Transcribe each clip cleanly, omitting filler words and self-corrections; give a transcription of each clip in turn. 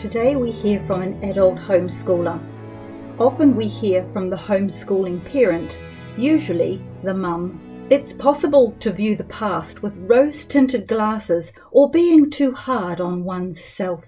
Today we hear from an adult homeschooler. Often we hear from the homeschooling parent, usually the mum. It's possible to view the past with rose-tinted glasses or being too hard on one's self.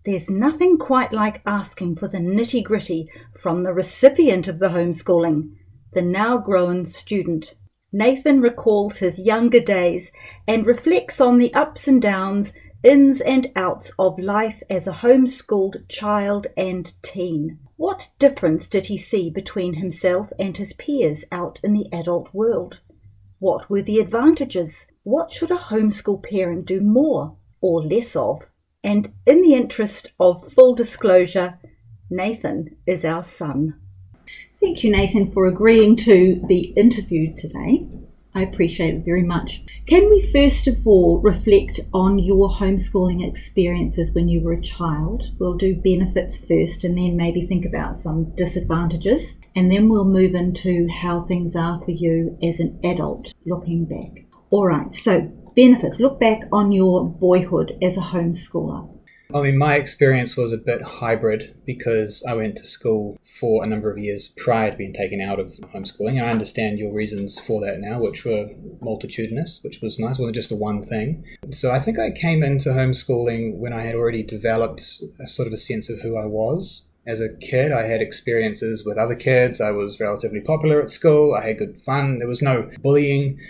There's nothing quite like asking for the nitty-gritty from the recipient of the homeschooling, the now-grown student. Nathan recalls his younger days and reflects on the ups and downs, ins and outs of life as a homeschooled child and teen. What difference did he see between himself and his peers out in the adult world? What were the advantages? What should a homeschool parent do more or less of? And in the interest of full disclosure, Nathan is our son. Thank you, Nathan, for agreeing to be interviewed today. I appreciate it very much. Can we first of all reflect on your homeschooling experiences when you were a child? We'll do benefits first and then maybe think about some disadvantages. And then we'll move into how things are for you as an adult looking back. All right, so benefits. Look back on your boyhood as a homeschooler. I mean, my experience was a bit hybrid because I went to school for a number of years prior to being taken out of homeschooling. I understand your reasons for that now, which were multitudinous, which was nice. It wasn't just the one thing. So I think I came into homeschooling when I had already developed a sort of a sense of who I was. As a kid, I had experiences with other kids. I was relatively popular at school. I had good fun. There was no bullying.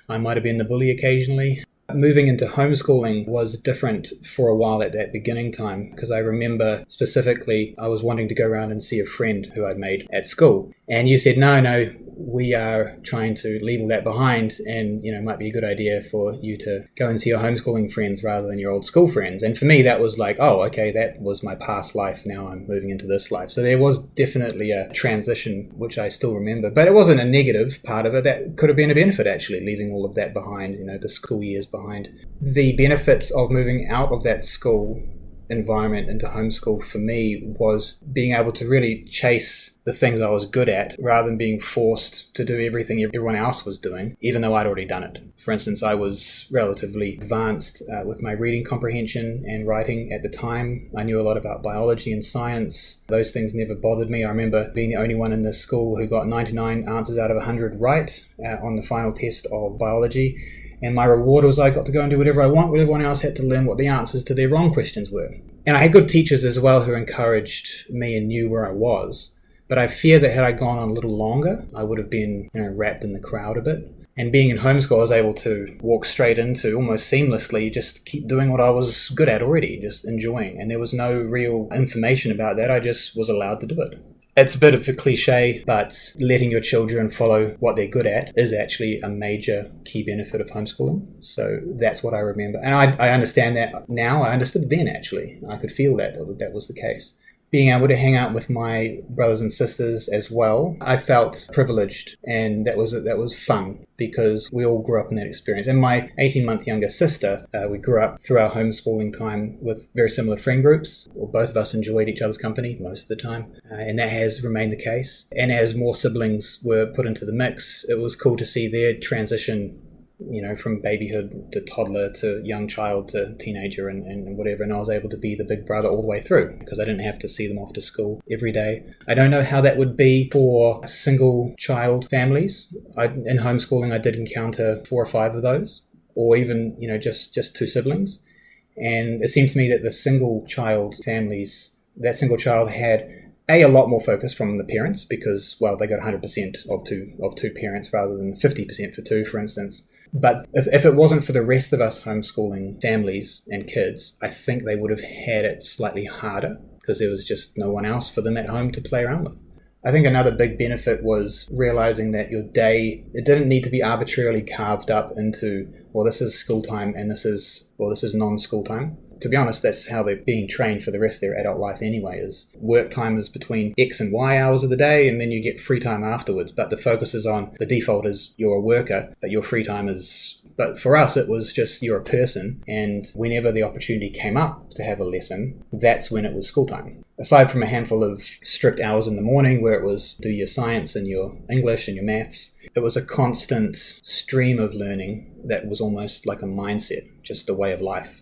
I might have been the bully occasionally. Moving into homeschooling was different for a while at that beginning time because I remember specifically I was wanting to go around and see a friend who I'd made at school. And you said, no, we are trying to leave all that behind and, it might be a good idea for you to go and see your homeschooling friends rather than your old school friends. And for me, that was like, oh, okay, that was my past life. Now I'm moving into this life. So there was definitely a transition, which I still remember. But it wasn't a negative part of it. That could have been a benefit, actually, leaving all of that behind, the school years behind. The benefits of moving out of that school environment into homeschool for me was being able to really chase the things I was good at rather than being forced to do everything everyone else was doing, even though I'd already done it. For instance, I was relatively advanced with my reading comprehension and writing at the time. I knew a lot about biology and science. Those things never bothered me. I remember being the only one in the school who got 99 answers out of 100 right on the final test of biology. And my reward was I got to go and do whatever I want, where everyone else had to learn what the answers to their wrong questions were. And I had good teachers as well who encouraged me and knew where I was. But I fear that had I gone on a little longer, I would have been wrapped in the crowd a bit. And being in homeschool, I was able to walk straight into, almost seamlessly, just keep doing what I was good at already, just enjoying. And there was no real information about that. I just was allowed to do it. It's a bit of a cliche, but letting your children follow what they're good at is actually a major key benefit of homeschooling. So that's what I remember. And I understand that now. I understood then, actually. I could feel that was the case. Being able to hang out with my brothers and sisters as well, I felt privileged, and that was fun because we all grew up in that experience. And my 18-month younger sister, we grew up through our homeschooling time with very similar friend groups. Well, both of us enjoyed each other's company most of the time, and that has remained the case. And as more siblings were put into the mix, it was cool to see their transition from babyhood to toddler to young child to teenager and whatever. And I was able to be the big brother all the way through because I didn't have to see them off to school every day. I don't know how that would be for single child families. In homeschooling, I did encounter 4 or 5 of those, or even, just 2 siblings. And it seemed to me that the single child families, that single child had a lot more focus from the parents because, well, they got 100% of two parents rather than 50% for 2, for instance. But if it wasn't for the rest of us homeschooling families and kids, I think they would have had it slightly harder because there was just no one else for them at home to play around with. I think another big benefit was realizing that your day, it didn't need to be arbitrarily carved up into, well, this is school time and this is non-school time. To be honest, that's how they're being trained for the rest of their adult life anyway, is work time is between X and Y hours of the day, and then you get free time afterwards. But the focus is on, the default is you're a worker, but your free time is... But for us, it was just you're a person, and whenever the opportunity came up to have a lesson, that's when it was school time. Aside from a handful of strict hours in the morning where it was do your science and your English and your maths, it was a constant stream of learning that was almost like a mindset, just a way of life.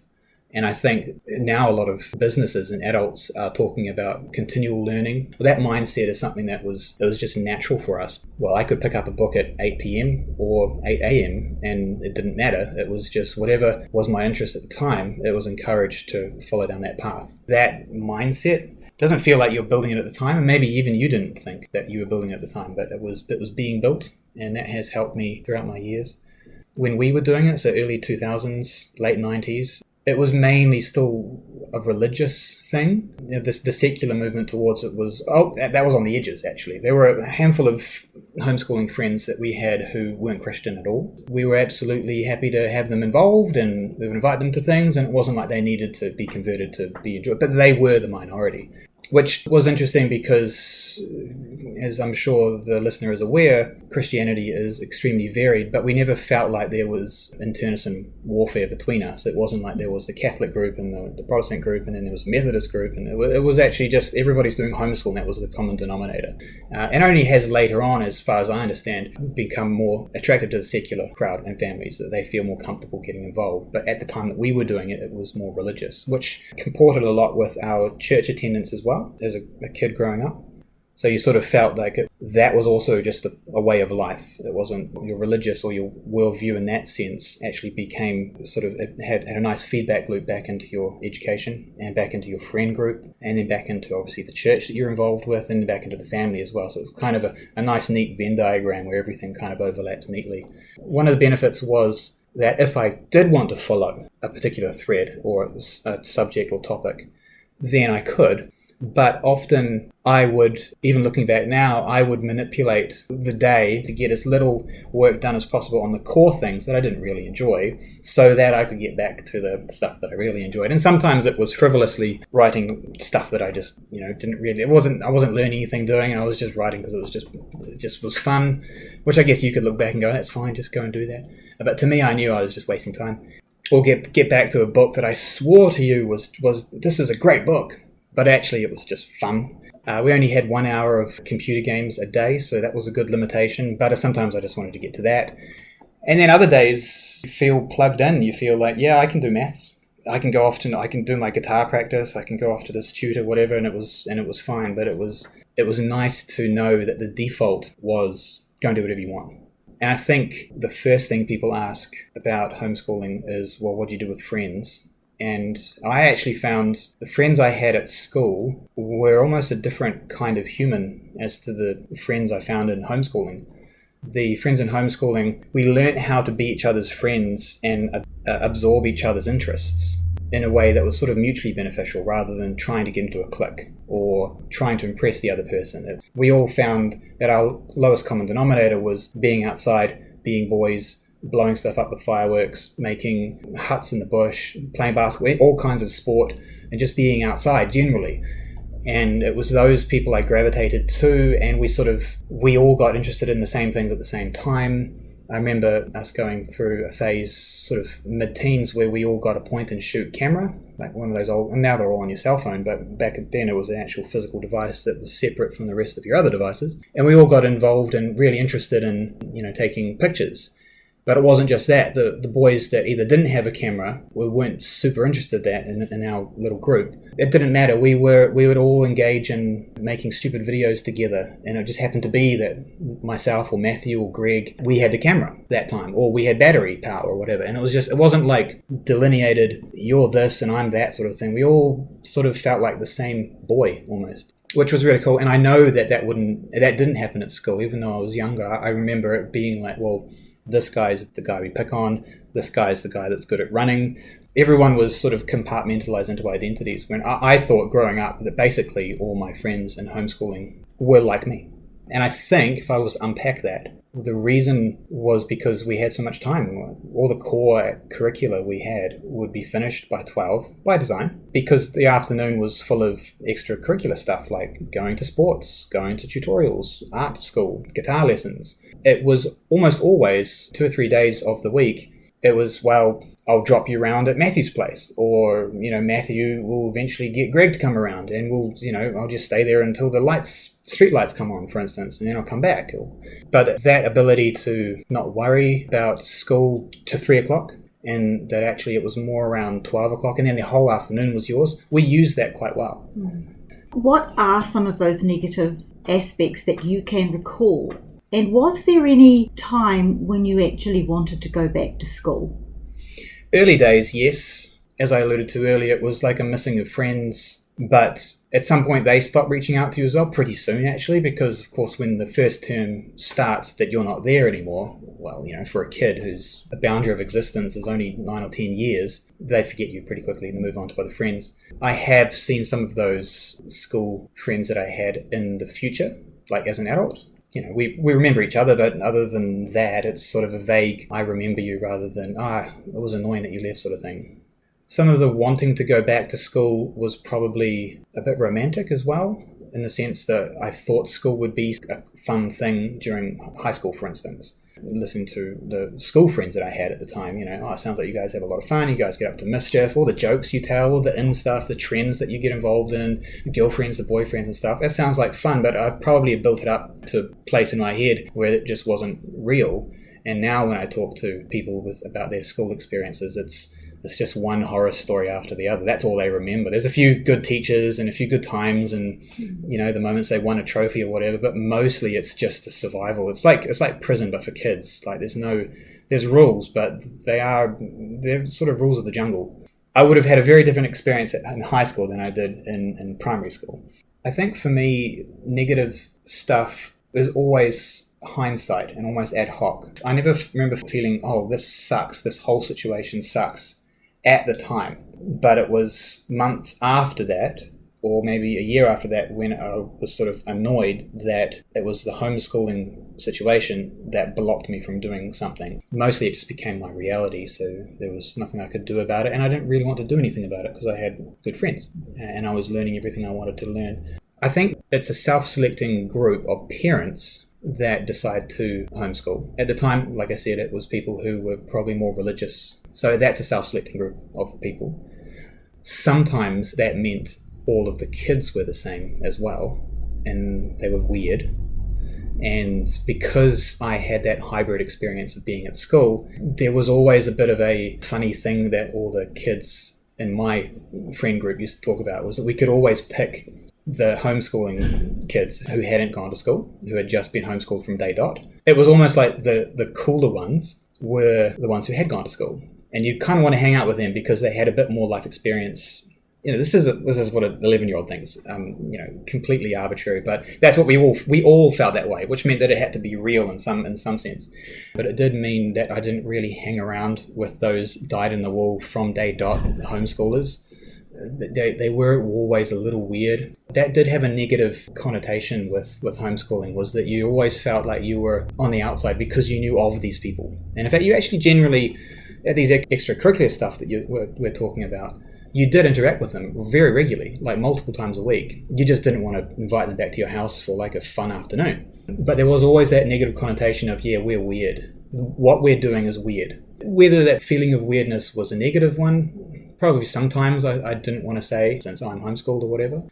And I think now a lot of businesses and adults are talking about continual learning. That mindset is something that was just natural for us. Well, I could pick up a book at 8 p.m. or 8 a.m. and it didn't matter. It was just whatever was my interest at the time, it was encouraged to follow down that path. That mindset doesn't feel like you're building it at the time, and maybe even you didn't think that you were building it at the time, but it was being built, and that has helped me throughout my years. When we were doing it, so early 2000s, late 90s, it was mainly still a religious thing. The secular movement towards it was, that was on the edges, actually. There were a handful of homeschooling friends that we had who weren't Christian at all. We were absolutely happy to have them involved, and we would invite them to things, and it wasn't like they needed to be converted to be enjoyed, but they were the minority. Which was interesting because, as I'm sure the listener is aware, Christianity is extremely varied, but we never felt like there was internecine warfare between us. It wasn't like there was the Catholic group and the Protestant group, and then there was the Methodist group, and it was actually just everybody's doing homeschool, and that was the common denominator. And only has later on, as far as I understand, become more attractive to the secular crowd and families, that they feel more comfortable getting involved. But at the time that we were doing it, it was more religious, which comported a lot with our church attendance as well. As a kid growing up. So you sort of felt like that was also just a way of life. It wasn't your religious or your worldview in that sense actually became sort of, it had a nice feedback loop back into your education and back into your friend group and then back into obviously the church that you're involved with and then back into the family as well. So it's kind of a nice neat Venn diagram where everything kind of overlaps neatly. One of the benefits was that if I did want to follow a particular thread or a subject or topic, then I could. But often I would, even looking back now, I would manipulate the day to get as little work done as possible on the core things that I didn't really enjoy so that I could get back to the stuff that I really enjoyed. And sometimes it was frivolously writing stuff that I just, didn't really, I wasn't learning anything doing, and I was just writing because it just was fun, which I guess you could look back and go, that's fine, just go and do that. But to me, I knew I was just wasting time. Or get back to a book that I swore to you was this is a great book. But actually, it was just fun. We only had 1 hour of computer games a day, so that was a good limitation. But sometimes I just wanted to get to that. And then other days, you feel plugged in. You feel like, yeah, I can do maths. I can do my guitar practice. I can go off to this tutor, whatever, and it was fine. But it was nice to know that the default was go and do whatever you want. And I think the first thing people ask about homeschooling is, well, what do you do with friends? And I actually found the friends I had at school were almost a different kind of human as to the friends I found in homeschooling. The friends in homeschooling, we learnt how to be each other's friends and absorb each other's interests in a way that was sort of mutually beneficial rather than trying to get into a clique or trying to impress the other person. We all found that our lowest common denominator was being outside, being boys, blowing stuff up with fireworks, making huts in the bush, playing basketball, all kinds of sport, and just being outside generally. And it was those people I gravitated to, and we all got interested in the same things at the same time. I remember us going through a phase sort of mid-teens where we all got a point-and-shoot camera, like one of those old, and now they're all on your cell phone, but back then it was an actual physical device that was separate from the rest of your other devices. And we all got involved and really interested in, taking pictures. But it wasn't just that. The boys that either didn't have a camera or weren't super interested in our little group, it didn't matter. We would all engage in making stupid videos together, and it just happened to be that myself or Matthew or Greg, we had the camera that time, or we had battery power or whatever. And it wasn't like delineated, you're this and I'm that sort of thing. We all sort of felt like the same boy almost, which was really cool. And I know that didn't happen at school, even though I was younger. I remember it being like, well, this guy's the guy we pick on, this guy's the guy that's good at running. Everyone was sort of compartmentalized into identities, when I thought growing up that basically all my friends in homeschooling were like me. And I think if I was to unpack that, the reason was because we had so much time. All the core curricula we had would be finished by 12 by design, because the afternoon was full of extracurricular stuff like going to sports, going to tutorials, art school, guitar lessons. It was almost always 2 or 3 days of the week. It was, well, I'll drop you around at Matthew's place, or, Matthew will eventually get Greg to come around, and I'll just stay there until the street lights come on, for instance, and then I'll come back. But that ability to not worry about school to 3 o'clock, and that actually it was more around 12 o'clock, and then the whole afternoon was yours. We used that quite well. What are some of those negative aspects that you can recall? And was there any time when you actually wanted to go back to school? Early days, yes. As I alluded to earlier, it was like a missing of friends. But at some point they stopped reaching out to you as well, pretty soon actually, because of course when the first term starts that you're not there anymore, well, for a kid whose boundary of existence is only 9 or 10 years, they forget you pretty quickly and move on to other friends. I have seen some of those school friends that I had in the future, like as an adult. We remember each other, but other than that, it's sort of a vague, I remember you rather than, it was annoying that you left sort of thing. Some of the wanting to go back to school was probably a bit romantic as well, in the sense that I thought school would be a fun thing during high school, for instance. Listening to the school friends that I had at the time, it sounds like you guys have a lot of fun, you guys get up to mischief, all the jokes you tell, all the in stuff, the trends that you get involved in, the girlfriends, the boyfriends and stuff. That sounds like fun, but I probably built it up to a place in my head where it just wasn't real. And now when I talk to people about their school experiences, it's just one horror story after the other. That's all they remember. There's a few good teachers and a few good times and, the moments they won a trophy or whatever, but mostly it's just a survival. It's like prison, but for kids. Like there's rules, but they're sort of rules of the jungle. I would have had a very different experience in high school than I did in primary school. I think for me, negative stuff is always hindsight and almost ad hoc. I never remember feeling, this sucks, this whole situation sucks, at the time, but it was months after that, or maybe a year after that, when I was sort of annoyed that it was the homeschooling situation that blocked me from doing something. Mostly it just became my reality, so there was nothing I could do about it, and I didn't really want to do anything about it because I had good friends and I was learning everything I wanted to learn. I think it's a self-selecting group of parents that decide to homeschool. At the time, like I said, it was people who were probably more religious. So that's a self-selecting group of people. Sometimes that meant all of the kids were the same as well, and they were weird. And because I had that hybrid experience of being at school, there was always a bit of a funny thing that all the kids in my friend group used to talk about, was that we could always pick the homeschooling kids who hadn't gone to school, who had just been homeschooled from day dot. It was almost like the cooler ones were the ones who had gone to school. And you kind of want to hang out with them because they had a bit more life experience. This is what an 11-year-old thinks, completely arbitrary, but that's what we all felt that way, which meant that it had to be real in some sense. But it did mean that I didn't really hang around with those dyed-in-the-wool from day dot homeschoolers. They were always a little weird. That did have a negative connotation with homeschooling, was that you always felt like you were on the outside because you knew of these people. And in fact, you actually generally, at these extracurricular stuff that we're talking about, you did interact with them very regularly, like multiple times a week. You just didn't want to invite them back to your house for like a fun afternoon. But there was always that negative connotation of, we're weird. What we're doing is weird. Whether that feeling of weirdness was a negative one, probably sometimes I didn't want to say, since I'm homeschooled or whatever.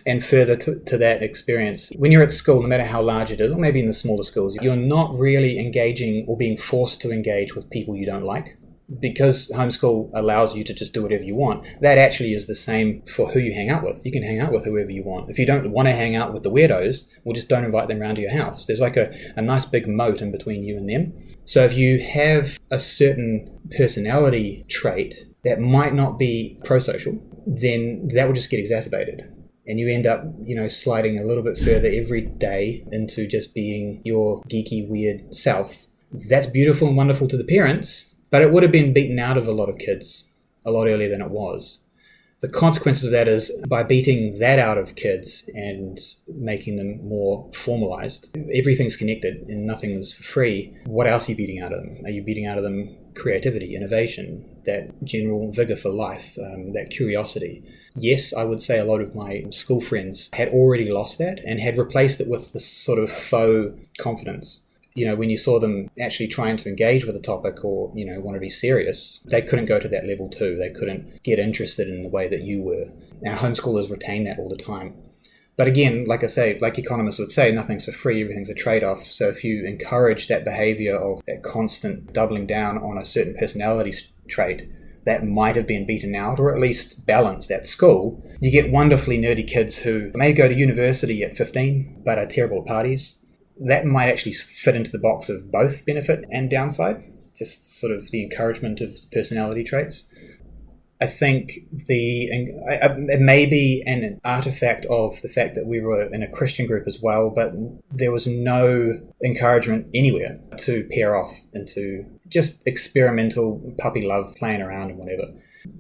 And further to that experience, when you're at school, no matter how large it is, or maybe in the smaller schools, you're not really engaging or being forced to engage with people you don't like. Because homeschool allows you to just do whatever you want, that actually is the same for who you hang out with. You can hang out with whoever you want. If you don't want to hang out with the weirdos, well, just don't invite them around to your house. There's like a nice big moat in between you and them. So if you have a certain personality trait that might not be pro-social, then that will just get exacerbated. And you end up, sliding a little bit further every day into just being your geeky, weird self. That's beautiful and wonderful to the parents, but it would have been beaten out of a lot of kids a lot earlier than it was. The consequence of that is, by beating that out of kids and making them more formalized, everything's connected and nothing is for free. What else are you beating out of them? Are you beating out of them creativity, innovation, that general vigor for life, that curiosity? Yes, I would say a lot of my school friends had already lost that and had replaced it with this sort of faux confidence. When you saw them actually trying to engage with a topic or, want to be serious, they couldn't go to that level too. They couldn't get interested in the way that you were. Now, homeschoolers retain that all the time. But again, like I say, like economists would say, nothing's for free, everything's a trade-off. So if you encourage that behavior of that constant doubling down on a certain personality trait that might have been beaten out or at least balanced at school. You get wonderfully nerdy kids who may go to university at 15 but are terrible at parties. That might actually fit into the box of both benefit and downside, just sort of the encouragement of personality traits. I think it may be an artifact of the fact that we were in a Christian group as well, but there was no encouragement anywhere to pair off into just experimental puppy love, playing around and whatever.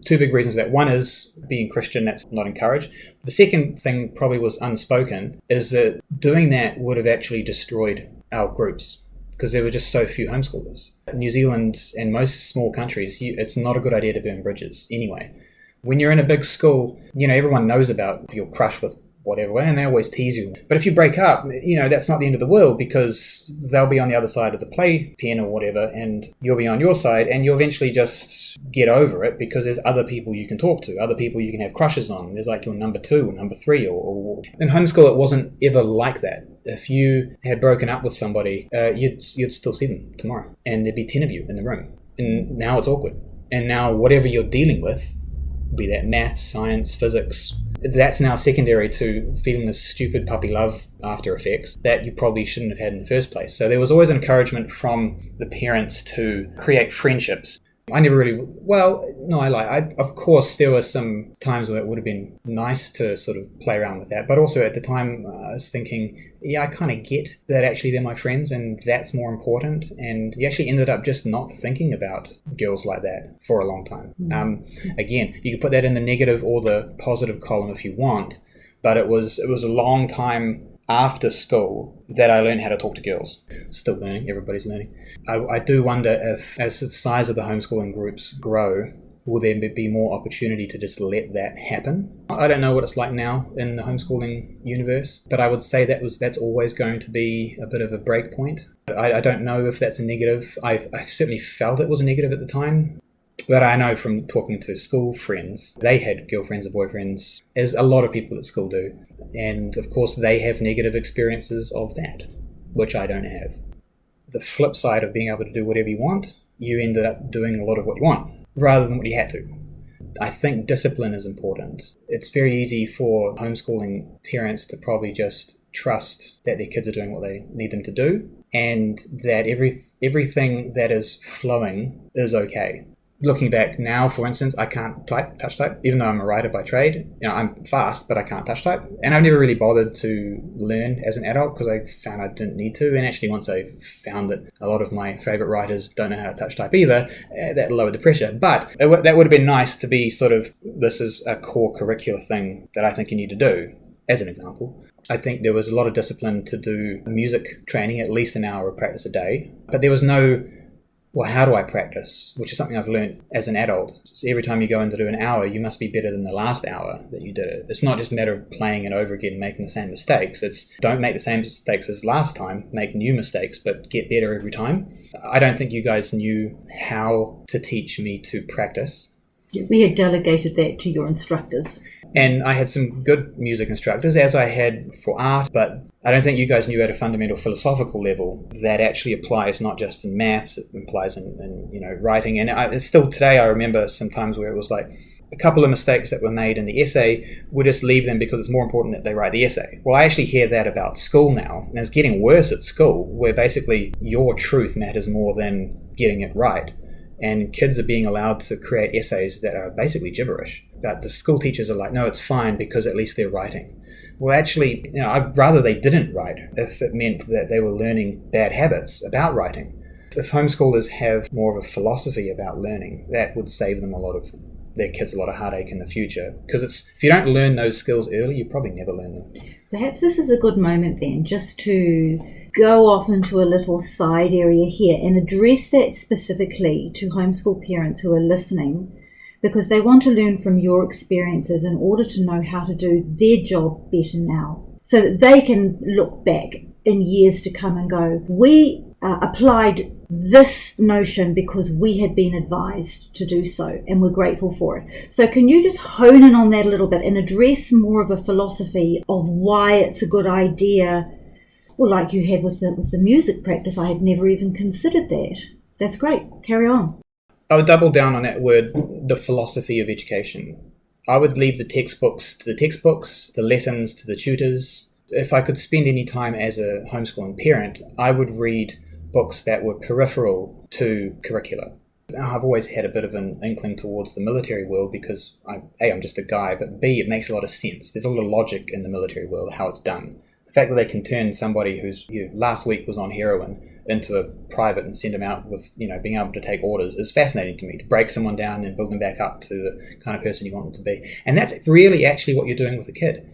Two big reasons for that. One is being Christian, that's not encouraged. The second thing probably was unspoken, is that doing that would have actually destroyed our groups, because there were just so few homeschoolers. New Zealand and most small countries, it's not a good idea to burn bridges anyway. When you're in a big school, everyone knows about your crush with whatever, and they always tease you. But if you break up, that's not the end of the world, because they'll be on the other side of the playpen or whatever, and you'll be on your side, and you'll eventually just get over it because there's other people you can talk to, other people you can have crushes on. There's like your number 2 or number 3. Or in homeschool, it wasn't ever like that. If you had broken up with somebody, you'd still see them tomorrow, and there'd be 10 of you in the room. And now it's awkward. And now whatever you're dealing with, be that math, science, physics, that's now secondary to feeling this stupid puppy love after effects that you probably shouldn't have had in the first place. So there was always encouragement from the parents to create friendships. I never really, of course there were some times where it would have been nice to sort of play around with that, but also at the time I was thinking, I kind of get that actually they're my friends and that's more important, and you actually ended up just not thinking about girls like that for a long time. Again, you could put that in the negative or the positive column if you want, but it was a long time after school that I learned how to talk to girls. Still learning, everybody's learning. I do wonder if, as the size of the homeschooling groups grow, will there be more opportunity to just let that happen? I don't know what it's like now in the homeschooling universe, but I would say that's always going to be a bit of a break point. I don't know if that's a negative. I certainly felt it was a negative at the time. But I know from talking to school friends, they had girlfriends or boyfriends, as a lot of people at school do. And of course they have negative experiences of that, which I don't have. The flip side of being able to do whatever you want, you ended up doing a lot of what you want, rather than what you had to. I think discipline is important. It's very easy for homeschooling parents to probably just trust that their kids are doing what they need them to do, and that everything that is flowing is okay. Looking back now, for instance, I can't touch type, even though I'm a writer by trade. I'm fast, but I can't touch type. And I've never really bothered to learn as an adult because I found I didn't need to. And actually, once I found that a lot of my favorite writers don't know how to touch type either, that lowered the pressure. But that would have been nice to be sort of, this is a core curricular thing that I think you need to do, as an example. I think there was a lot of discipline to do music training, at least an hour of practice a day. But there was no, how do I practice? Which is something I've learned as an adult. So every time you go in to do an hour, you must be better than the last hour that you did it. It's not just a matter of playing it over again, making the same mistakes. It's don't make the same mistakes as last time, make new mistakes, but get better every time. I don't think you guys knew how to teach me to practice. We had delegated that to your instructors. And I had some good music instructors, as I had for art, but I don't think you guys knew at a fundamental philosophical level that actually applies not just in maths, it applies in writing. And it's still today, I remember sometimes where it was like a couple of mistakes that were made in the essay, we'll just leave them because it's more important that they write the essay. Well, I actually hear that about school now, and it's getting worse at school, where basically your truth matters more than getting it right. And kids are being allowed to create essays that are basically gibberish. But the school teachers are like, no, it's fine because at least they're writing. Well, actually, I'd rather they didn't write if it meant that they were learning bad habits about writing. If homeschoolers have more of a philosophy about learning, that would save them their kids a lot of heartache in the future. Because if you don't learn those skills early, you probably never learn them. Perhaps this is a good moment then just to go off into a little side area here and address that specifically to homeschool parents who are listening, because they want to learn from your experiences in order to know how to do their job better now, so that they can look back in years to come and go, we applied this notion because we had been advised to do so and we're grateful for it. So can you just hone in on that a little bit and address more of a philosophy of why it's a good idea? Well, like you had with the music practice, I had never even considered that. That's great. Carry on. I would double down on that word, the philosophy of education. I would leave the textbooks to the textbooks, the lessons to the tutors. If I could spend any time as a homeschooling parent, I would read books that were peripheral to curricula. I've always had a bit of an inkling towards the military world because, I'm just a guy, but B, it makes a lot of sense. There's a lot of logic in the military world, how it's done. The fact that they can turn somebody who's last week was on heroin into a private and send them out with, being able to take orders is fascinating to me. To break someone down and then build them back up to the kind of person you want them to be. And that's really actually what you're doing with a kid.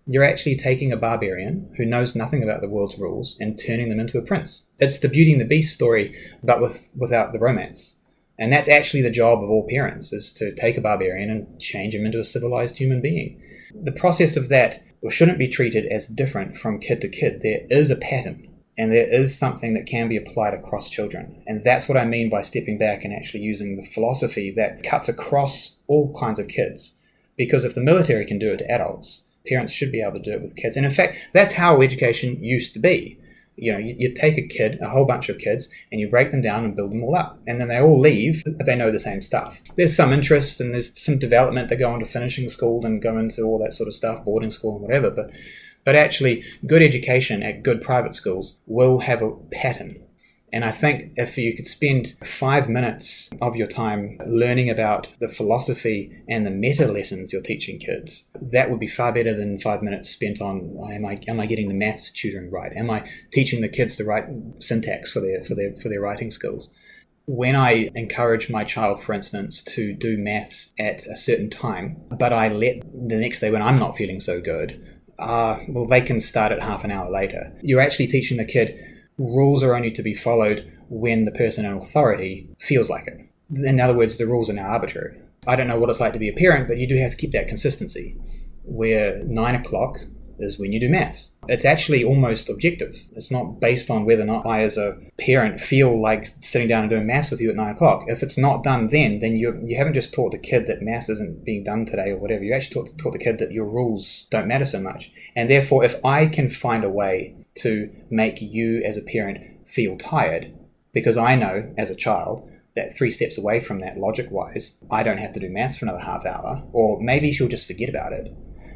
You're actually taking a barbarian who knows nothing about the world's rules and turning them into a prince. It's the Beauty and the Beast story, but without the romance. And that's actually the job of all parents, is to take a barbarian and change him into a civilized human being. The process of that shouldn't be treated as different from kid to kid. There is a pattern, and there is something that can be applied across children. And that's what I mean by stepping back and actually using the philosophy that cuts across all kinds of kids. Because if the military can do it to adults, parents should be able to do it with kids. And in fact, that's how education used to be. You take a whole bunch of kids, and you break them down and build them all up. And then they all leave, but they know the same stuff. There's some interest and there's some development that go into finishing school and go into all that sort of stuff, boarding school and whatever. But actually, good education at good private schools will have a pattern. And I think if you could spend 5 minutes of your time learning about the philosophy and the meta lessons you're teaching kids, that would be far better than 5 minutes spent on, am I getting the maths tutoring right? Am I teaching the kids the right syntax for their writing skills? When I encourage my child, for instance, to do maths at a certain time, but I let the next day when I'm not feeling so good, they can start it half an hour later. You're actually teaching the kid rules are only to be followed when the person in authority feels like it. In other words, the rules are now arbitrary. I don't know what it's like to be a parent, but you do have to keep that consistency, where 9 o'clock is when you do maths. It's actually almost objective. It's not based on whether or not I as a parent feel like sitting down and doing maths with you at 9 o'clock. If it's not done then you haven't just taught the kid that maths isn't being done today or whatever. You actually taught the kid that your rules don't matter so much. And therefore, if I can find a way to make you as a parent feel tired, because I know as a child that 3 steps away from that logic-wise, I don't have to do maths for another half hour, or maybe she'll just forget about it,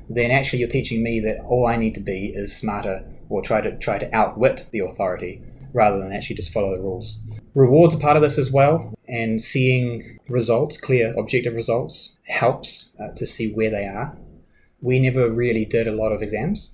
then actually you're teaching me that all I need to be is smarter or try to outwit the authority rather than actually just follow the rules. Rewards are part of this as well, and seeing results, clear, objective results, helps to see where they are. We never really did a lot of exams.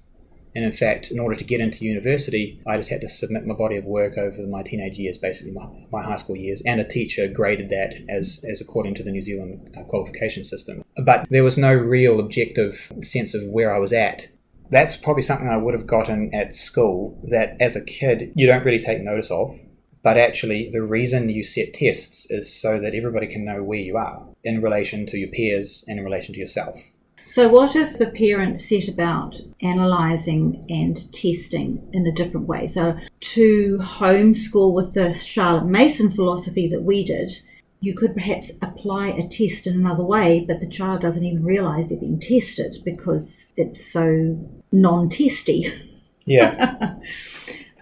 And in fact, in order to get into university, I just had to submit my body of work over my teenage years, basically my high school years, and a teacher graded that as according to the New Zealand qualification system. But there was no real objective sense of where I was at. That's probably something I would have gotten at school that as a kid you don't really take notice of. But actually, the reason you set tests is so that everybody can know where you are in relation to your peers and in relation to yourself. So what if the parent set about analysing and testing in a different way? So to homeschool with the Charlotte Mason philosophy that we did, you could perhaps apply a test in another way, but the child doesn't even realise they're being tested because it's so non-testy. Yeah.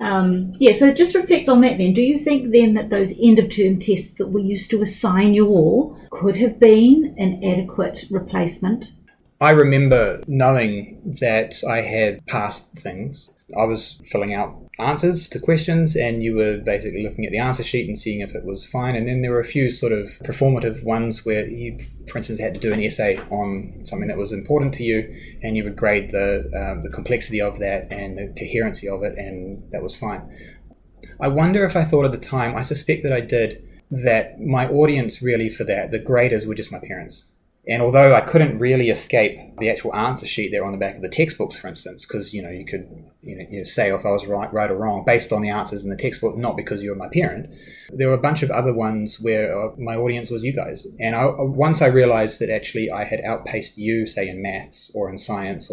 So just reflect on that then. Do you think then that those end-of-term tests that we used to assign you all could have been an adequate replacement? I remember knowing that I had passed things. I was filling out answers to questions, and you were basically looking at the answer sheet and seeing if it was fine. And then there were a few sort of performative ones where you, for instance, had to do an essay on something that was important to you, and you would grade the complexity of that and the coherency of it, and that was fine. I wonder if I thought at the time, I suspect that I did, that my audience really for that, the graders were just my parents. And although I couldn't really escape the actual answer sheet there on the back of the textbooks, for instance, because you could say if I was right or wrong based on the answers in the textbook, not because you were my parent. There were a bunch of other ones where my audience was you guys. And once I realized that actually I had outpaced you, say in maths or in science,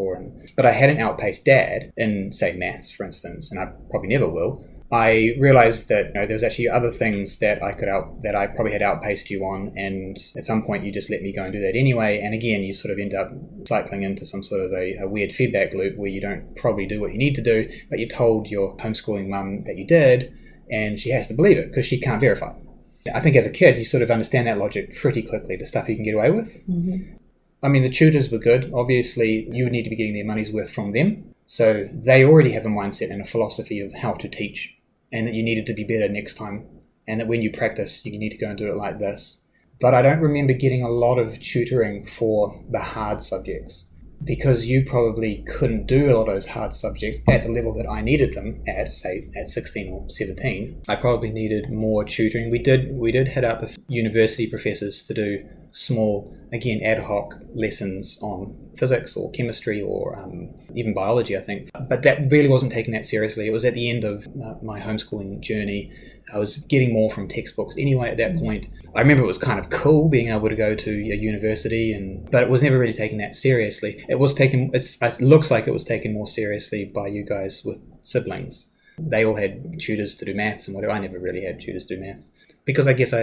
but I hadn't outpaced Dad in, say, maths, for instance, and I probably never will. I realized that there was actually other things that I probably had outpaced you on, and at some point you just let me go and do that anyway. And again, you sort of end up cycling into some sort of a weird feedback loop where you don't probably do what you need to do, but you told your homeschooling mum that you did, and she has to believe it because she can't verify. I think as a kid, you sort of understand that logic pretty quickly, the stuff you can get away with. Mm-hmm. I mean, the tutors were good. Obviously, you would need to be getting their money's worth from them. So they already have a mindset and a philosophy of how to teach, and that you needed to be better next time, and that when you practice, you need to go and do it like this. But I don't remember getting a lot of tutoring for the hard subjects, because you probably couldn't do a lot of those hard subjects at the level that I needed them at, say, at 16 or 17. I probably needed more tutoring. We did hit up university professors to do small, again, ad hoc lessons on physics or chemistry or even biology, I think. But that really wasn't taken that seriously. It was at the end of my homeschooling journey. I was getting more from textbooks anyway at that point. I remember it was kind of cool being able to go to a university, but it was never really taken that seriously. It looks like it was taken more seriously by you guys with siblings. They all had tutors to do maths and whatever. I never really had tutors to do maths because I guess I,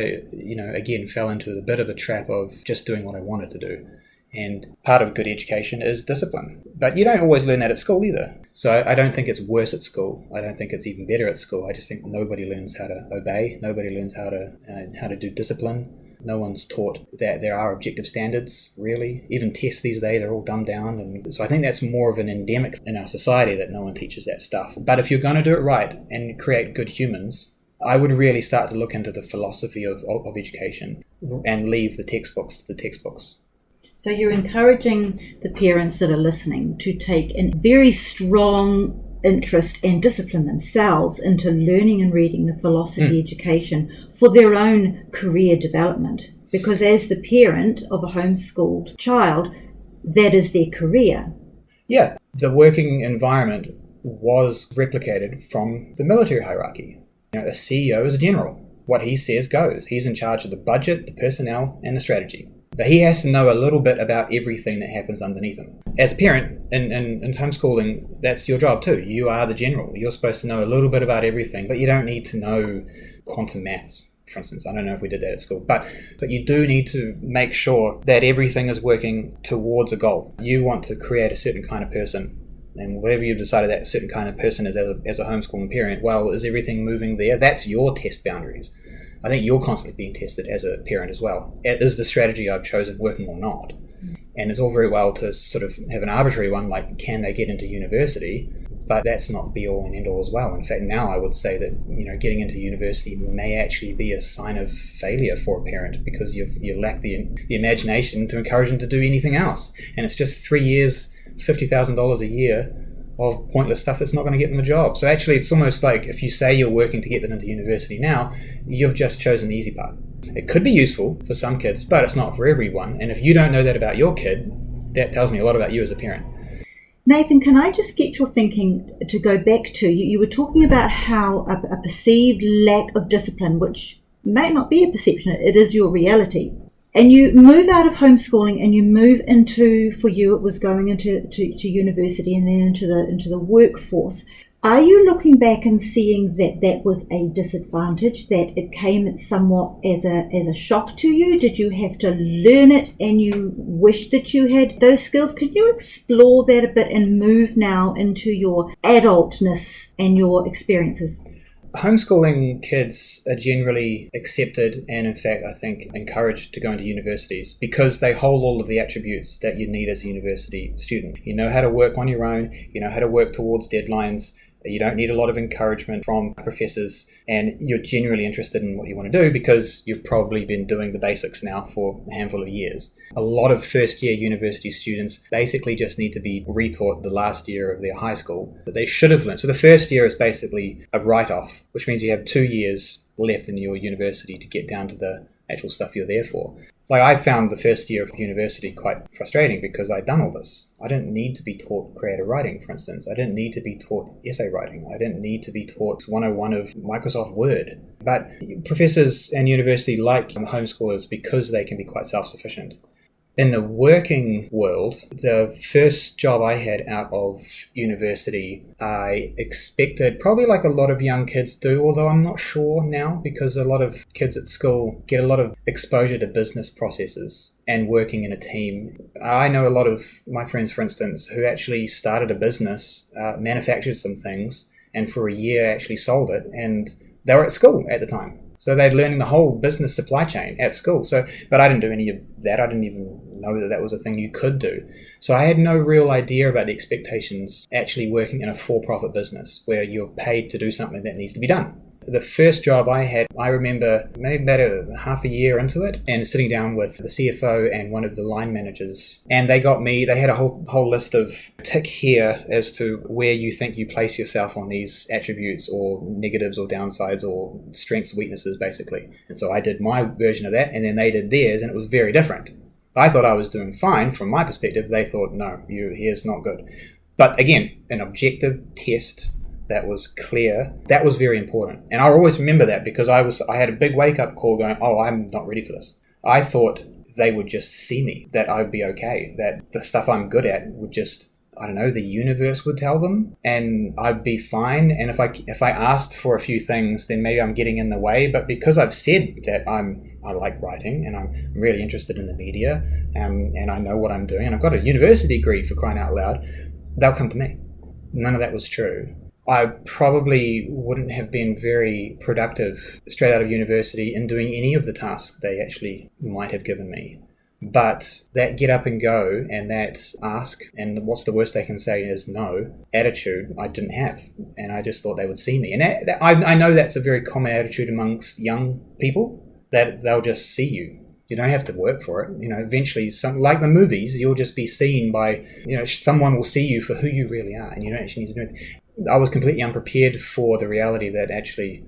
again, fell into a bit of a trap of just doing what I wanted to do. And part of good education is discipline. But you don't always learn that at school either. So I don't think it's worse at school. I don't think it's even better at school. I just think nobody learns how to obey. Nobody learns how to do discipline. No one's taught that there are objective standards, really. Even tests these days are all dumbed down. And so I think that's more of an endemic in our society, that no one teaches that stuff. But if you're going to do it right and create good humans, I would really start to look into the philosophy of education and leave the textbooks to the textbooks. So you're encouraging the parents that are listening to take a very strong interest and discipline themselves into learning and reading the philosophy education for their own career development. Because as the parent of a homeschooled child, that is their career. Yeah, the working environment was replicated from the military hierarchy. A CEO is a general. What he says goes. He's in charge of the budget, the personnel, and the strategy. But he has to know a little bit about everything that happens underneath him. As a parent, in homeschooling, that's your job too. You are the general. You're supposed to know a little bit about everything, but you don't need to know quantum maths, for instance. I don't know if we did that at school, but you do need to make sure that everything is working towards a goal. You want to create a certain kind of person, and whatever you've decided that certain kind of person is as a homeschooling parent, well, is everything moving there? That's your test boundaries. I think you're constantly being tested as a parent as well. Is the strategy I've chosen working or not? And it's all very well to sort of have an arbitrary one, like can they get into university? But that's not be all and end all as well. In fact, now I would say that getting into university may actually be a sign of failure for a parent, because you lack the imagination to encourage them to do anything else. And it's just 3 years, $50,000 a year of pointless stuff that's not going to get them a job. So actually, it's almost like if you say you're working to get them into university now, you've just chosen the easy path. It could be useful for some kids, but it's not for everyone. And if you don't know that about your kid, that tells me a lot about you as a parent. Nathan, can I just get your thinking to go back to, you were talking about how a perceived lack of discipline, which may not be a perception, it is your reality. And you move out of homeschooling and you move into, for you it was going into to university and then into the workforce. Are you looking back and seeing that was a disadvantage, that it came somewhat as a shock to you? Did you have to learn it and you wish that you had those skills? Could you explore that a bit and move now into your adultness and your experiences? Homeschooling kids are generally accepted and, in fact, I think, encouraged to go into universities because they hold all of the attributes that you need as a university student. You know how to work on your own, you know how to work towards deadlines, you don't need a lot of encouragement from professors, and you're genuinely interested in what you want to do because you've probably been doing the basics now for a handful of years. A lot of first-year university students basically just need to be retaught the last year of their high school that they should have learned. So the first year is basically a write-off, which means you have 2 years left in your university to get down to the actual stuff you're there for. Like, I found the first year of university quite frustrating because I'd done all this. I didn't need to be taught creative writing, for instance. I didn't need to be taught essay writing. I didn't need to be taught 101 of Microsoft Word. But professors and university like homeschoolers because they can be quite self-sufficient. In the working world, the first job I had out of university, I expected, probably like a lot of young kids do, although I'm not sure now because a lot of kids at school get a lot of exposure to business processes and working in a team. I know a lot of my friends, for instance, who actually started a business, manufactured some things, and for a year actually sold it, and they were at school at the time. So they're learning the whole business supply chain at school. But I didn't do any of that. I didn't even know that was a thing you could do. So I had no real idea about the expectations actually working in a for-profit business where you're paid to do something that needs to be done. The first job I had, I remember maybe about half a year into it and sitting down with the CFO and one of the line managers. And they had a whole list of tick here as to where you think you place yourself on these attributes or negatives or downsides or strengths, weaknesses, basically. And so I did my version of that and then they did theirs and it was very different. I thought I was doing fine from my perspective. They thought, no, here's not good. But again, an objective test that was clear, that was very important. And I'll always remember that because I had a big wake-up call going, oh, I'm not ready for this. I thought they would just see me, that I'd be okay, that the stuff I'm good at would just, I don't know, the universe would tell them and I'd be fine. And if I asked for a few things, then maybe I'm getting in the way. But because I've said that I like writing and I'm really interested in the media and I know what I'm doing and I've got a university degree for crying out loud, they'll come to me. None of that was true. I probably wouldn't have been very productive straight out of university in doing any of the tasks they actually might have given me. But that get up and go and that ask and what's the worst they can say is no attitude I didn't have. And I just thought they would see me. And I know that's a very common attitude amongst young people, that they'll just see you. You don't have to work for it. Eventually, like the movies, you'll just be seen by, someone will see you for who you really are and you don't actually need to do anything. I was completely unprepared for the reality that actually,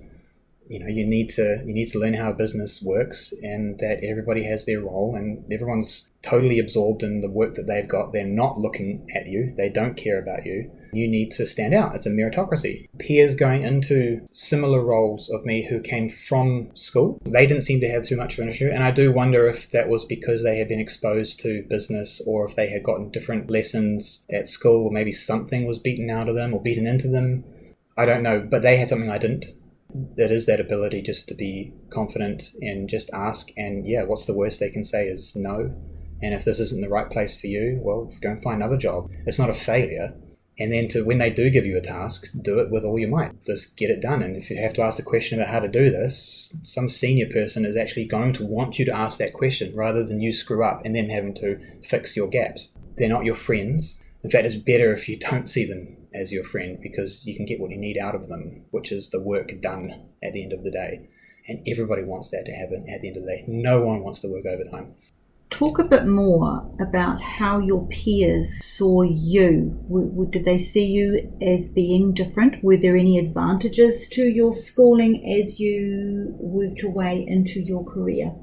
you need to learn how a business works and that everybody has their role and everyone's totally absorbed in the work that they've got. They're not looking at you. They don't care about you. You need to stand out. It's a meritocracy. Peers going into similar roles of me who came from school, they didn't seem to have too much of an issue. And I do wonder if that was because they had been exposed to business or if they had gotten different lessons at school or maybe something was beaten out of them or beaten into them. I don't know, but they had something I didn't. It is that ability just to be confident and just ask. And what's the worst they can say is no. And if this isn't the right place for you, well, go and find another job. It's not a failure. And then when they do give you a task, do it with all your might. Just get it done. And if you have to ask the question about how to do this, some senior person is actually going to want you to ask that question rather than you screw up and then having to fix your gaps. They're not your friends. In fact, it's better if you don't see them as your friend because you can get what you need out of them, which is the work done at the end of the day. And everybody wants that to happen at the end of the day. No one wants to work overtime. Talk a bit more about how your peers saw you. Did they see you as being different? Were there any advantages to your schooling as you worked your way into your career?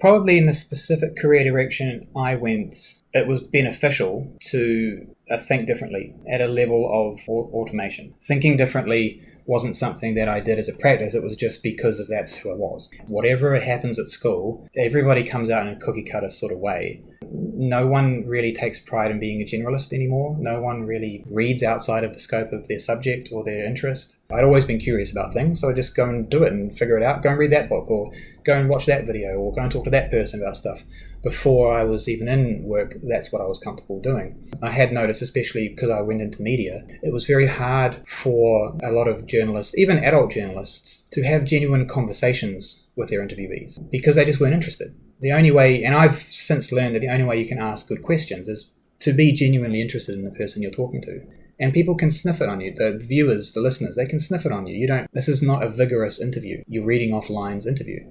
Probably in the specific career direction I went, it was beneficial to think differently at a level of automation. Thinking differently wasn't something that I did as a practice. It was just because of that's who I was. Whatever happens at school, everybody comes out in a cookie cutter sort of way. No one really takes pride in being a generalist anymore. No one really reads outside of the scope of their subject or their interest. I'd always been curious about things, so I just go and do it and figure it out. Go and read that book or go and watch that video or go and talk to that person about stuff. Before I was even in work, that's what I was comfortable doing. I had noticed, especially because I went into media, it was very hard for a lot of journalists, even adult journalists, to have genuine conversations with their interviewees because they just weren't interested. The only way, and I've since learned that the only way you can ask good questions is to be genuinely interested in the person you're talking to. And people can sniff it on you. The viewers, the listeners, they can sniff it on you. This is not a vigorous interview. You're reading off lines interview.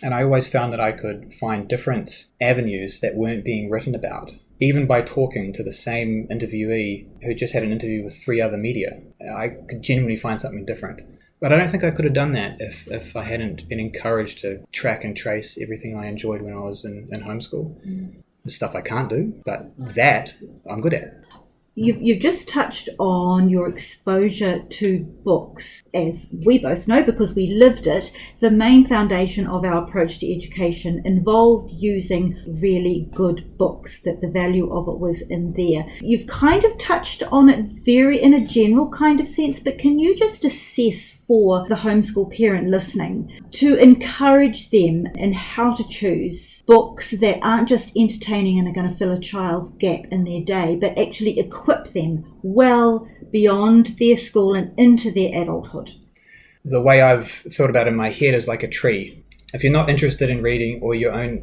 And I always found that I could find different avenues that weren't being written about, even by talking to the same interviewee who just had an interview with 3 other media. I could genuinely find something different. But I don't think I could have done that if I hadn't been encouraged to track and trace everything I enjoyed when I was in homeschool. The stuff I can't do, but that I'm good at. You've just touched on your exposure to books. As we both know, because we lived it, the main foundation of our approach to education involved using really good books, that the value of it was in there. You've kind of touched on it very in a general kind of sense, but can you just assess for the homeschool parent listening to encourage them in how to choose books that aren't just entertaining and are going to fill a child's gap in their day, but actually equip them well beyond their school and into their adulthood? The way I've thought about it in my head is like a tree. If you're not interested in reading or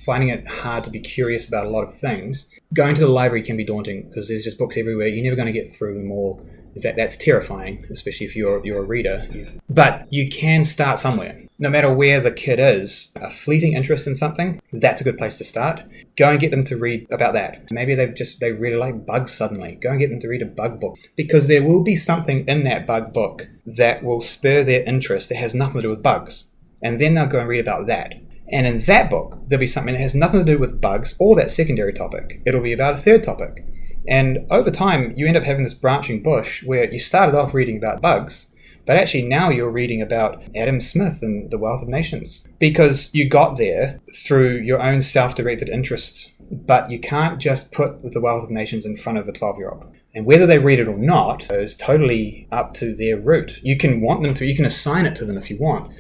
finding it hard to be curious about a lot of things, going to the library can be daunting because there's just books everywhere. You're never going to get through them all. In fact, that's terrifying, especially if you're a reader. But you can start somewhere. No matter where the kid is, a fleeting interest in something, that's a good place to start. Go and get them to read about that. Maybe they really like bugs suddenly. Go and get them to read a bug book. Because there will be something in that bug book that will spur their interest that has nothing to do with bugs. And then they'll go and read about that. And in that book, there'll be something that has nothing to do with bugs or that secondary topic. It'll be about a third topic. And over time, you end up having this branching bush where you started off reading about bugs, but actually now you're reading about Adam Smith and The Wealth of Nations. Because you got there through your own self-directed interest, but you can't just put The Wealth of Nations in front of a 12-year-old. And whether they read it or not is totally up to their root. You can want them to, you can assign it to them if you want.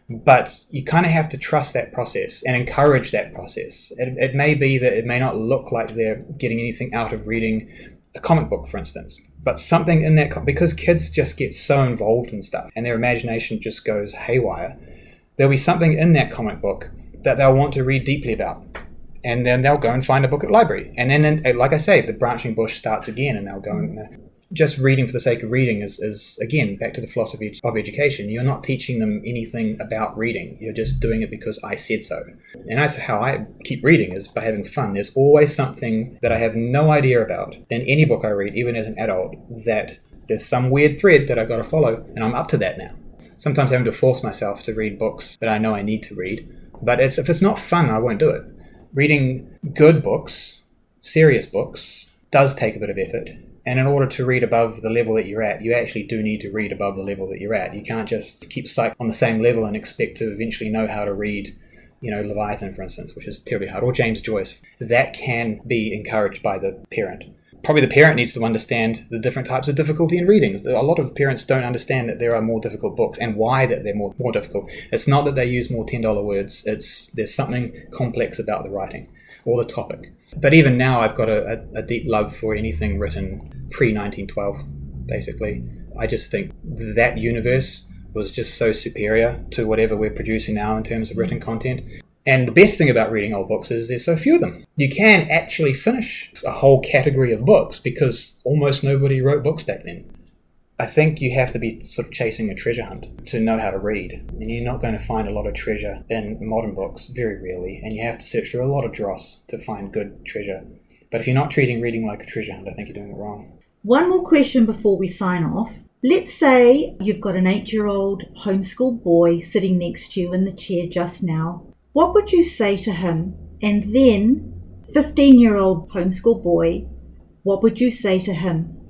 But you kind of have to trust that process and encourage that process. It may be that it may not look like they're getting anything out of reading a comic book, for instance, but something in that, because kids just get so involved in stuff and their imagination just goes haywire, there'll be something in that comic book that they'll want to read deeply about. And then they'll go and find a book at the library. And then, like I say, the branching bush starts again and they'll go and... Just reading for the sake of reading is, again, back to the philosophy of education. You're not teaching them anything about reading. You're just doing it because I said so. And that's how I keep reading, is by having fun. There's always something that I have no idea about in any book I read, even as an adult, that there's some weird thread that I've got to follow, and I'm up to that now. Sometimes having to force myself to read books that I know I need to read. But if it's not fun, I won't do it. Reading good books, serious books, does take a bit of effort. And in order to read above the level that you're at, you actually do need to read above the level that you're at. You can't just keep psyched on the same level and expect to eventually know how to read, Leviathan, for instance, which is terribly hard, or James Joyce. That can be encouraged by the parent. Probably the parent needs to understand the different types of difficulty in reading. A lot of parents don't understand that there are more difficult books and why that they're more difficult. It's not that they use more $10 words. There's something complex about the writing or the topic. But even now, I've got a deep love for anything written pre-1912, basically. I just think that universe was just so superior to whatever we're producing now in terms of written content. And the best thing about reading old books is there's so few of them. You can actually finish a whole category of books because almost nobody wrote books back then. I think you have to be sort of chasing a treasure hunt to know how to read. And you're not going to find a lot of treasure in modern books, very rarely. And you have to search through a lot of dross to find good treasure. But if you're not treating reading like a treasure hunt, I think you're doing it wrong. One more question before we sign off. Let's say you've got an 8-year-old homeschooled boy sitting next to you in the chair just now. What would you say to him? And then, 15-year-old homeschool boy, what would you say to him?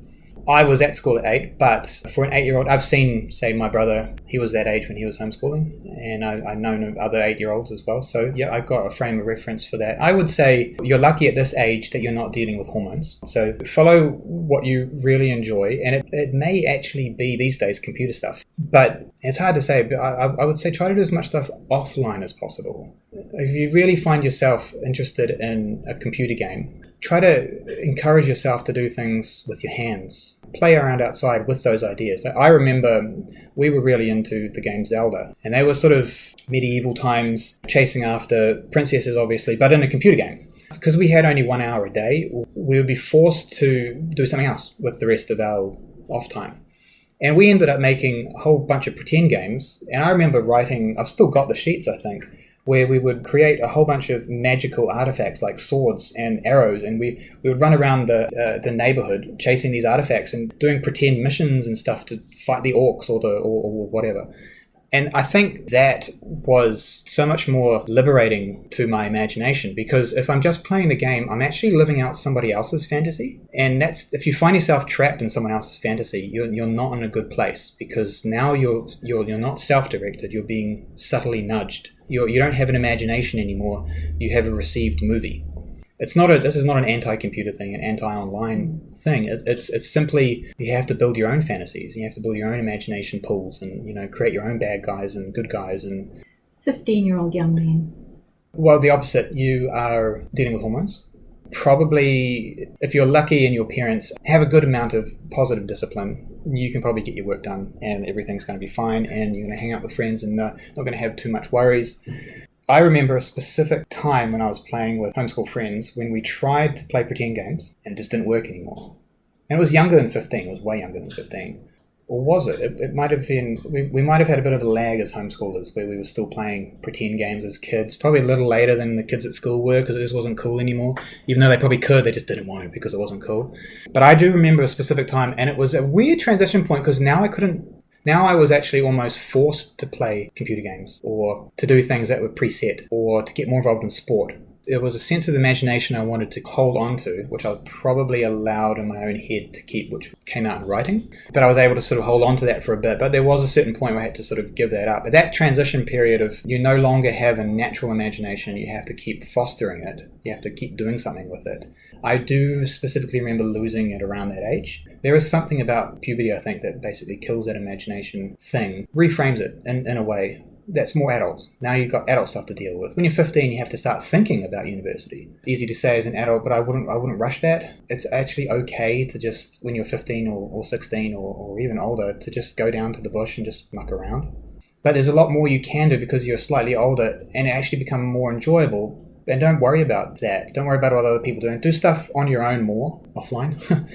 I was at school at 8, but for an 8-year-old, I've seen, say, my brother, he was that age when he was homeschooling, and I've known other 8-year-olds as well. So, yeah, I've got a frame of reference for that. I would say you're lucky at this age that you're not dealing with hormones. So follow what you really enjoy, and it may actually be, these days, computer stuff. But it's hard to say, but I would say try to do as much stuff offline as possible. If you really find yourself interested in a computer game, try to encourage yourself to do things with your hands. Play around outside with those ideas. I remember we were really into the game Zelda, and they were sort of medieval times, chasing after princesses, obviously, but in a computer game. Because we had only 1 hour a day, we would be forced to do something else with the rest of our off time. And we ended up making a whole bunch of pretend games, and I remember writing, I've still got the sheets, I think, where we would create a whole bunch of magical artifacts like swords and arrows, and we would run around the neighborhood chasing these artifacts and doing pretend missions and stuff to fight the orcs or whatever. And I think that was so much more liberating to my imagination, because if I'm just playing the game, I'm actually living out somebody else's fantasy. And that's, if you find yourself trapped in someone else's fantasy, you're not in a good place, because now you're not self-directed, you're being subtly nudged. You don't have an imagination anymore, you have a received movie. This is not an anti-computer thing, an anti-online thing. It's simply, you have to build your own fantasies. You have to build your own imagination pools and, create your own bad guys and good guys. And 15-year-old young man. Well, the opposite. You are dealing with hormones. Probably, if you're lucky and your parents have a good amount of positive discipline, you can probably get your work done and everything's going to be fine, and you're going to hang out with friends and not going to have too much worries. I remember a specific time when I was playing with homeschool friends when we tried to play pretend games and it just didn't work anymore. And it was younger than 15, it was way younger than 15. Or was it? It might have been, we might have had a bit of a lag as homeschoolers where we were still playing pretend games as kids, probably a little later than the kids at school were because it just wasn't cool anymore. Even though they probably could, they just didn't want to because it wasn't cool. But I do remember a specific time, and it was a weird transition point because now I was actually almost forced to play computer games or to do things that were preset or to get more involved in sport. There was a sense of imagination I wanted to hold on to, which I was probably allowed in my own head to keep, which came out in writing. But I was able to sort of hold on to that for a bit. But there was a certain point where I had to sort of give that up. But that transition period of you no longer have a natural imagination, you have to keep fostering it. You have to keep doing something with it. I do specifically remember losing it around that age. There is something about puberty, I think, that basically kills that imagination thing, reframes it in a way. That's more adults. Now you've got adult stuff to deal with. When you're 15, you have to start thinking about university. It's easy to say as an adult, but I wouldn't rush that. It's actually okay to just, when you're 15 or 16 or even older, to just go down to the bush and just muck around. But there's a lot more you can do because you're slightly older and it actually become more enjoyable. And don't worry about that. Don't worry about what other people are doing. Do stuff on your own more, offline.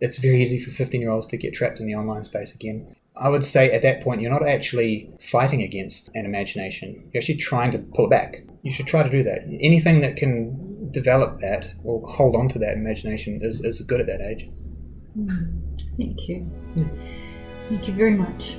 It's very easy for 15-year-olds to get trapped in the online space again. I would say at that point, you're not actually fighting against an imagination. You're actually trying to pull it back. You should try to do that. Anything that can develop that or hold on to that imagination is good at that age. Thank you. Thank you very much.